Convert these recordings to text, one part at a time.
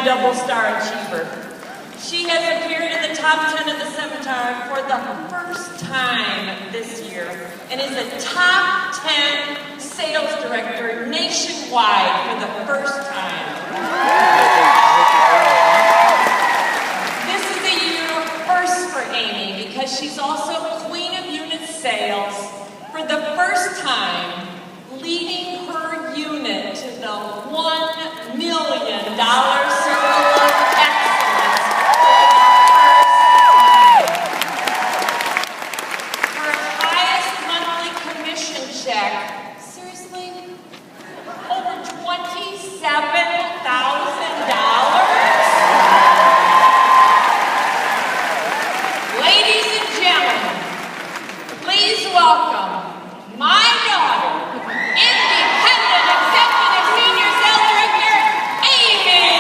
five-time double-star achiever. She has appeared in the top 10 of the seminar for the first time this year and is a top 10 sales director nationwide for the first time. This is a year of first for Amy because she's also Queen of Unit Sales for the first time, leading her unit to the $1 million circle of excellence for the first time. Her highest monthly commission check, seriously, over $27,000. Ladies and gentlemen, please welcome my daughter, Independent Executive Senior Sales Director, Amy.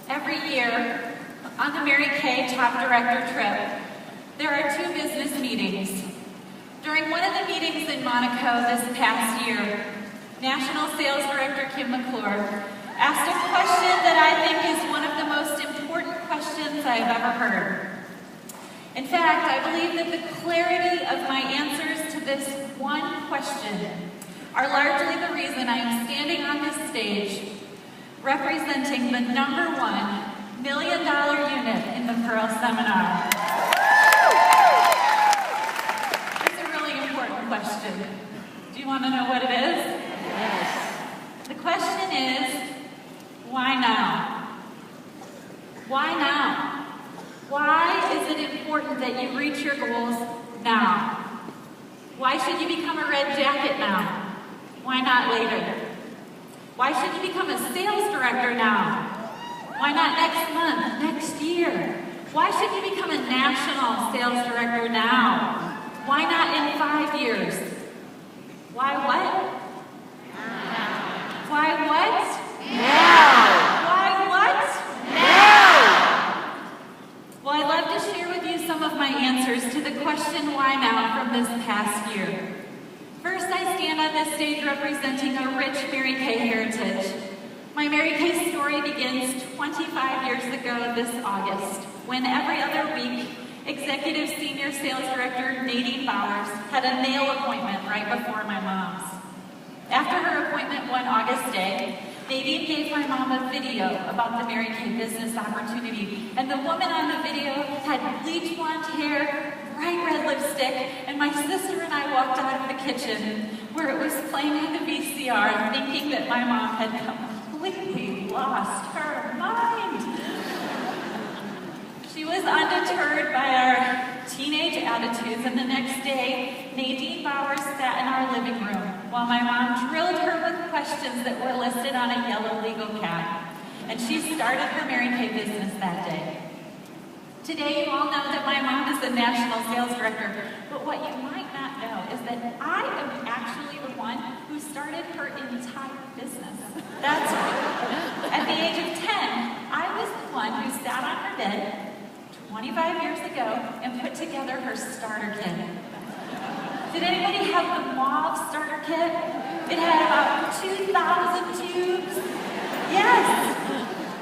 Every year, on the Mary Kay Top Director trip, there are two business meetings. During one of the meetings in Monaco this past year, National Sales Director Kemp asked a question that I think is one of the most important questions I've ever heard. In fact, I believe that the clarity of my answers to this one question are largely the reason I am standing on this stage representing the #1 million-dollar unit in the Pearl Seminar. It's a really important question. Do you want to know what it is? Yes. The question is, why now? Why now? Why is it important that you reach your goals now? Why should you become a red jacket now? Why not later? Why should you become a sales director now? Why not next month, next year? Why should you become a national sales director now? Why not in 5 years? Why what? Now. Why what? Now. Why what? Now. Well, I'd love to share with you some of my answers to the question why now from this past year. First, I stand on this stage representing a rich Mary Kay heritage. My Mary Kay story begins 25 years ago this August, when every other week, Executive Senior Sales Director Nadine Bowers had a nail appointment right before my mom's. After her appointment one August day, Nadine gave my mom a video about the Mary Kay business opportunity, and the woman on the video had bleach blonde hair, bright red lipstick, and my sister and I walked out of the kitchen where it was playing on the VCR, thinking that my mom had completely lost her mind. She was undeterred by our teenage attitudes, and the next day, Nadine Bowers sat in our living room while my mom drilled her with questions that were listed on a yellow legal pad. And she started her Mary Kay business that day. Today, you all know that my mom is the national sales director, but what you might not know is that I am actually the one who started her entire business. That's right. At the age of 10, I was the one who sat on her bed 25 years ago and put together her starter kit. Did anybody have the mauve starter kit? It had about 2,000 tubes. Yes!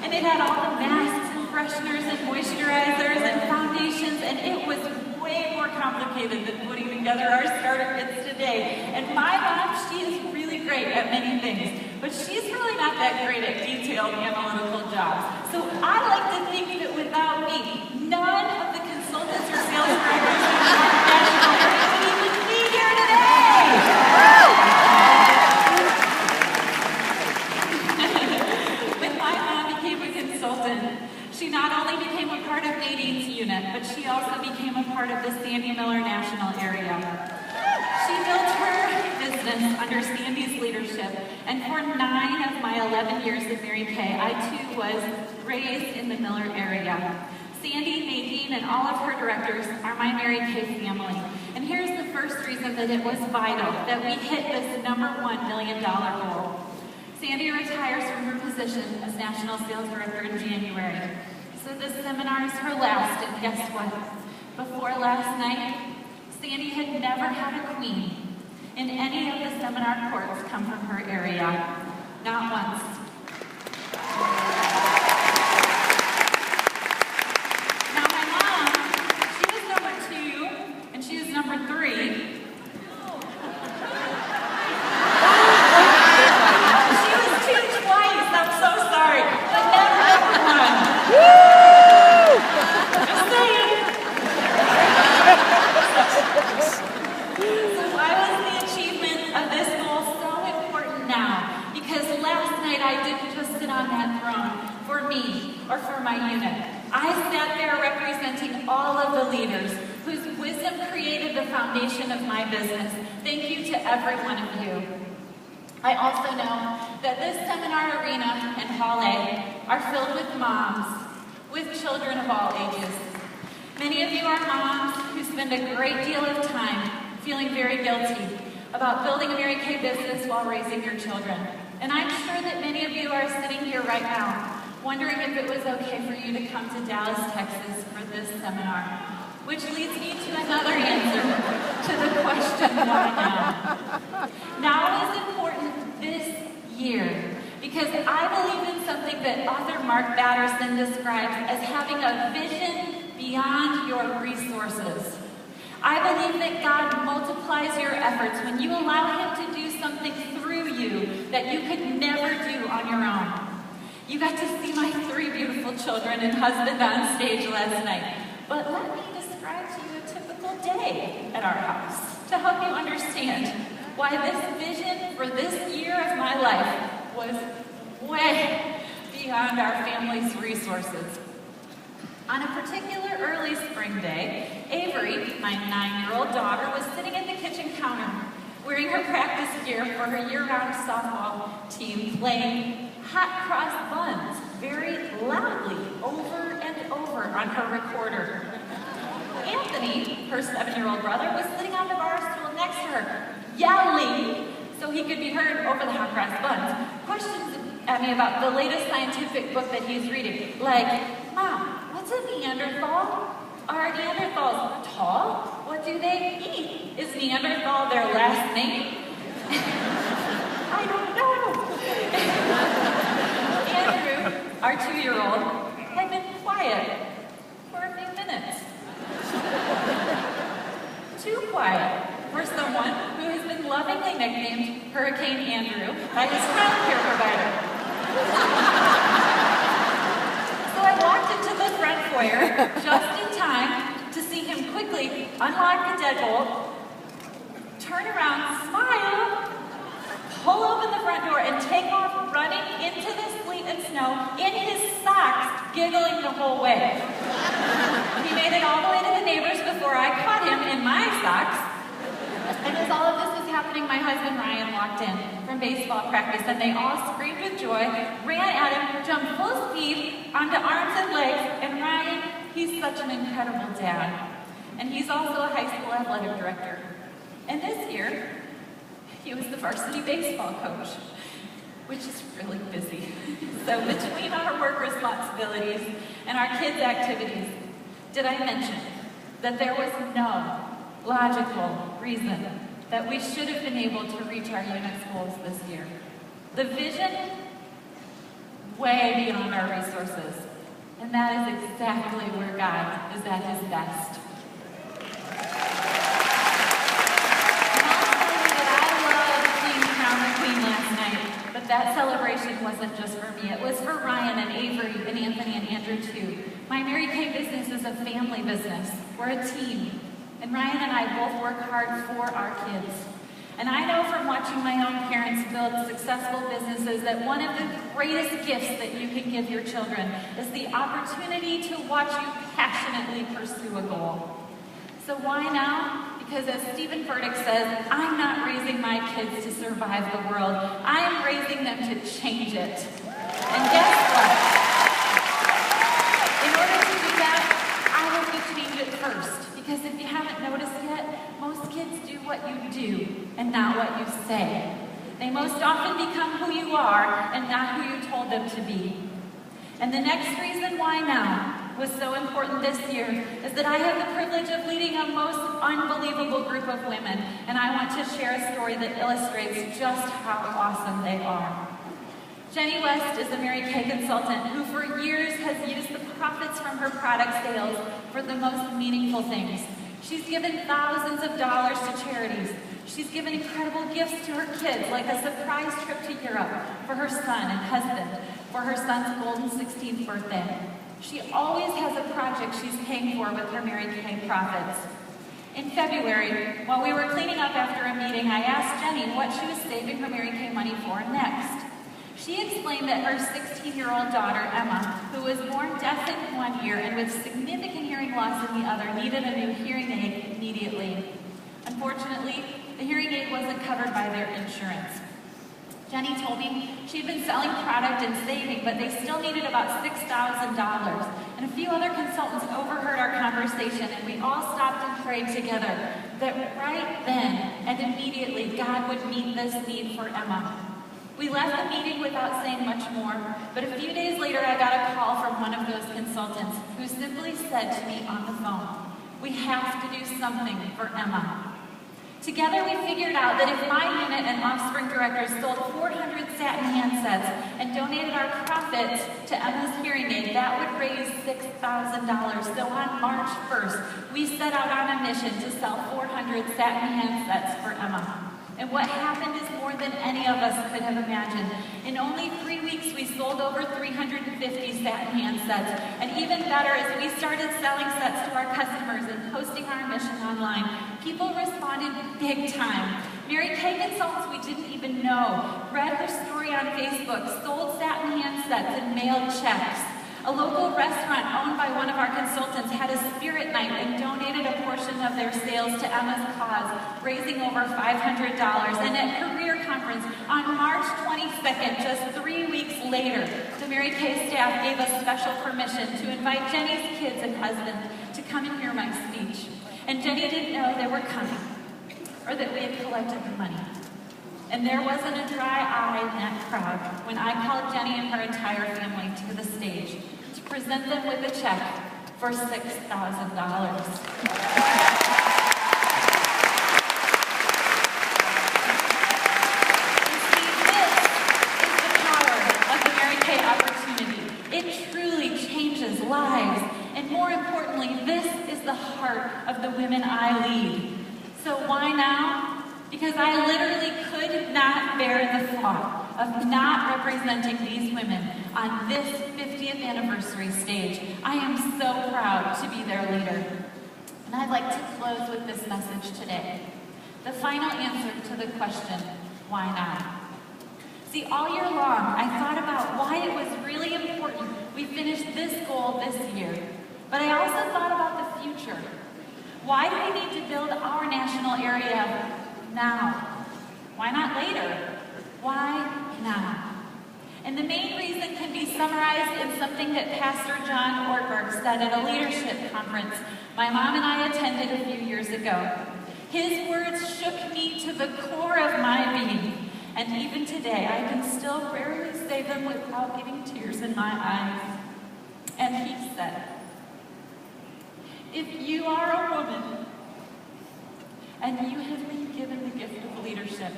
And it had all the masks and fresheners and moisturizers and foundations, and it was way more complicated than putting together our starter kits today. And my mom, she is really great at many things, but she's really not that great at detailed analytical jobs. So I like to think that without me, none of the consultants or sales directors in the national area would even be here today. When my mom not only became a part of Nadine's unit, but she also became a part of the Sandy Miller National Area. She built her business under Sandy's leadership, and for 9 of my 11 years at Mary Kay, I too was raised in the Miller area. Sandy, Nadine, and all of her directors are my Mary Kay family. And here's the first reason that it was vital that we hit this #1 million goal. Sandy retires from her position as National Sales Director in January. So this seminar is her last, and guess what? Before last night, Sandy had never had a queen in any of the seminar courts come from her area. Not once. Now my mom, she was number 2, and she was number 3. Or for my unit. I sat there representing all of the leaders whose wisdom created the foundation of my business. Thank you to every one of you. I also know that this seminar arena and Hall A are filled with moms, with children of all ages. Many of you are moms who spend a great deal of time feeling very guilty about building a Mary Kay business while raising your children. And I'm sure that many of you are sitting here right now wondering if it was okay for you to come to Dallas, Texas for this seminar. Which leads me to another answer to the question, why now? Now is important this year because I believe in something that author Mark Batterson describes as having a vision beyond your resources. I believe that God multiplies your efforts when you allow Him to do something through you that you could never do on your own. You got to see my 3 beautiful children and husband on stage last night. But let me describe to you a typical day at our house to help you understand why this vision for this year of my life was way beyond our family's resources. On a particular early spring day, Avery, my 9-year-old daughter, was sitting at the kitchen counter wearing her practice gear for her year-round softball team, playing hot cross buns very loudly over and over on her recorder. Anthony, her 7-year-old brother, was sitting on the bar stool next to her, yelling so he could be heard over the hot cross buns. Questions at me about the latest scientific book that he's reading, like, Mom, what's a Neanderthal? Are Neanderthals tall? What do they eat? Is Neanderthal their last name? I don't know. Andrew, our 2-year-old, had been quiet for a few minutes. Too quiet for someone who has been lovingly nicknamed Hurricane Andrew by his childcare provider. So I walked into the front foyer just in time to see him quickly unlock the deadbolt, turn around, smile, pull open the front door, and take off running into the sleet and snow in his socks, giggling the whole way. He made it all the way to the neighbors before I caught him in my socks. And as all of this was happening, my husband Ryan walked in from baseball practice, and they all screamed with joy, ran at him, jumped full speed onto arms and legs, and Ryan, he's such an incredible dad. And he's also a high school athletic director. And this year, he was the varsity baseball coach, which is really busy. So between our work responsibilities and our kids' activities, did I mention that there was no logical reason that we should have been able to reach our unit's goals this year? The vision, way beyond our resources. And that is exactly where God is at His best. But that celebration wasn't just for me. It was for Ryan and Avery and Anthony and Andrew too. My Mary Kay business is a family business. We're a team. And Ryan and I both work hard for our kids. And I know from watching my own parents build successful businesses that one of the greatest gifts that you can give your children is the opportunity to watch you passionately pursue a goal. So why now? Because as Stephen Furtick says, I'm not raising my kids to survive the world. I am raising them to change it. And guess what? In order to do that, I have to change it first. Because if you haven't noticed yet, most kids do what you do and not what you say. They most often become who you are and not who you told them to be. And the next reason why now was so important this year is that I have the privilege of leading a most unbelievable group of women, and I want to share a story that illustrates just how awesome they are. Jenny West is a Mary Kay consultant who for years has used the profits from her product sales for the most meaningful things. She's given thousands of dollars to charities. She's given incredible gifts to her kids, like a surprise trip to Europe for her son and husband for her son's golden 16th birthday. She always has a project she's paying for with her Mary Kay profits. In February, while we were cleaning up after a meeting, I asked Jenny what she was saving her Mary Kay money for next. She explained that her 16-year-old daughter, Emma, who was born deaf in one ear and with significant hearing loss in the other, needed a new hearing aid immediately. Unfortunately, the hearing aid wasn't covered by their insurance. Jenny told me she'd been selling product and saving, but they still needed about $6,000. And a few other consultants overheard our conversation, and we all stopped and prayed together that right then and immediately God would meet this need for Emma. We left the meeting without saying much more, but a few days later I got a call from one of those consultants who simply said to me on the phone, "We have to do something for Emma." Together we figured out that if my unit and Offspring directors sold 400 satin handsets and donated our profits to Emma's hearing aid, that would raise $6,000. So on March 1st, we set out on a mission to sell 400 satin handsets for Emma. And what happened is more than any of us could have imagined. In only 3 weeks, we sold over 350 satin handsets. And even better, as we started selling sets to our customers and posting our mission online, people responded big time. Mary Kay consultants we didn't even know read her story on Facebook, sold satin handsets, and mailed checks. A local restaurant owned by one of our consultants had a spirit night and donated a portion of their sales to Emma's cause, raising over $500. And at Career Conference on March 22nd, just 3 weeks later, the Mary Kay staff gave us special permission to invite Jenny's kids and husband to come and hear my speech. And Jenny didn't know they were coming, or that we had collected the money. And there wasn't a dry eye in that crowd when I called Jenny and her entire family to the stage to present them with a check for $6,000. It truly changes lives. And more importantly, this is the heart of the women I lead. So why now? Because I literally could not bear the thought of not representing these women on this 50th anniversary stage. I am so proud to be their leader. And I'd like to close with this message today. The final answer to the question, why now? See, all year long, I thought about why it was really important we finish this goal this year. But I also thought about the future. Why do we need to build our national area now? Why not later? Why now? And the main reason can be summarized in something that Pastor John Ortberg said at a leadership conference my mom and I attended a few years ago. His words shook me to the core of my being. And even today, I can still rarely say them without getting tears in my eyes. And he said, if you are a woman and you have been given the gift of leadership,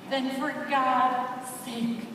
then for God's sake,